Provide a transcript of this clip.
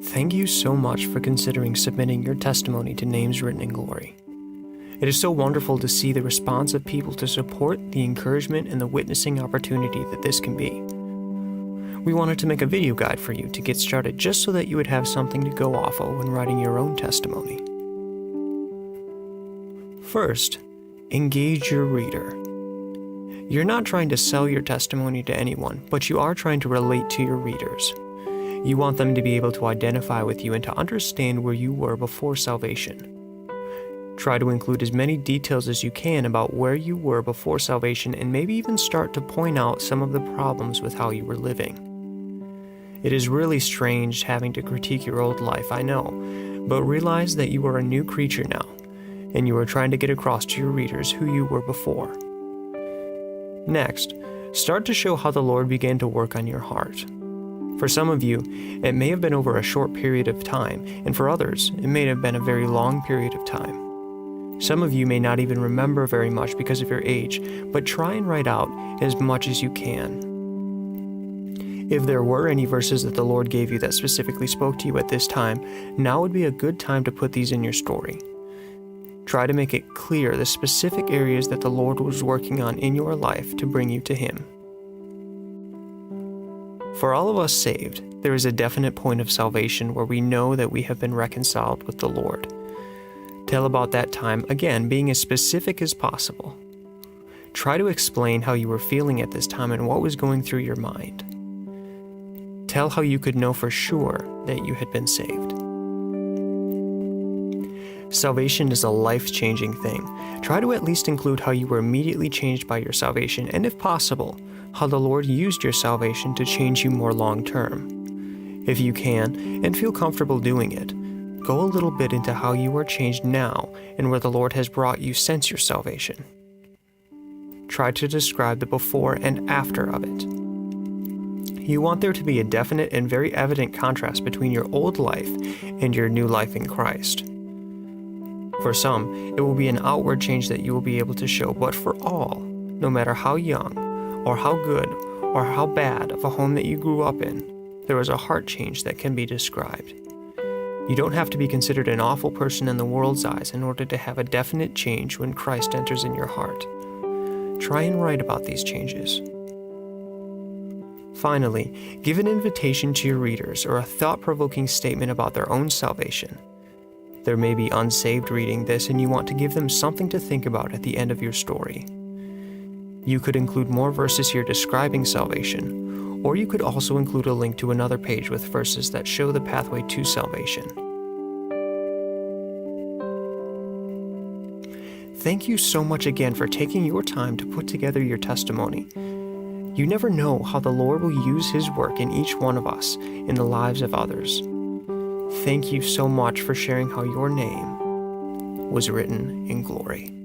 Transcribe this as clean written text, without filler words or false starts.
Thank you so much for considering submitting your testimony to Names Written in Glory. It is so wonderful to see the response of people to support the encouragement and the witnessing opportunity that this can be. We wanted to make a video guide for you to get started just so that you would have something to go off of when writing your own testimony. First, engage your reader. You're not trying to sell your testimony to anyone, but you are trying to relate to your readers. You want them to be able to identify with you and to understand where you were before salvation. Try to include as many details as you can about where you were before salvation and maybe even start to point out some of the problems with how you were living. It is really strange having to critique your old life, I know, but realize that you are a new creature now, and you are trying to get across to your readers who you were before. Next, start to show how the Lord began to work on your heart. For some of you, it may have been over a short period of time, and for others, it may have been a very long period of time. Some of you may not even remember very much because of your age, but try and write out as much as you can. If there were any verses that the Lord gave you that specifically spoke to you at this time, now would be a good time to put these in your story. Try to make it clear the specific areas that the Lord was working on in your life to bring you to Him. For all of us saved, there is a definite point of salvation where we know that we have been reconciled with the Lord. Tell about that time, again, being as specific as possible. Try to explain how you were feeling at this time and what was going through your mind. Tell how you could know for sure that you had been saved. Salvation is a life-changing thing. Try to at least include how you were immediately changed by your salvation, and if possible, how the Lord used your salvation to change you more long-term. If you can, and feel comfortable doing it, go a little bit into how you are changed now and where the Lord has brought you since your salvation. Try to describe the before and after of it. You want there to be a definite and very evident contrast between your old life and your new life in Christ. For some, it will be an outward change that you will be able to show, but for all, no matter how young, or how good, or how bad of a home that you grew up in, there is a heart change that can be described. You don't have to be considered an awful person in the world's eyes in order to have a definite change when Christ enters in your heart. Try and write about these changes. Finally, give an invitation to your readers or a thought-provoking statement about their own salvation. There may be unsaved reading this and you want to give them something to think about at the end of your story. You could include more verses here describing salvation, or you could also include a link to another page with verses that show the pathway to salvation. Thank you so much again for taking your time to put together your testimony. You never know how the Lord will use His work in each one of us in the lives of others. Thank you so much for sharing how your name was written in glory.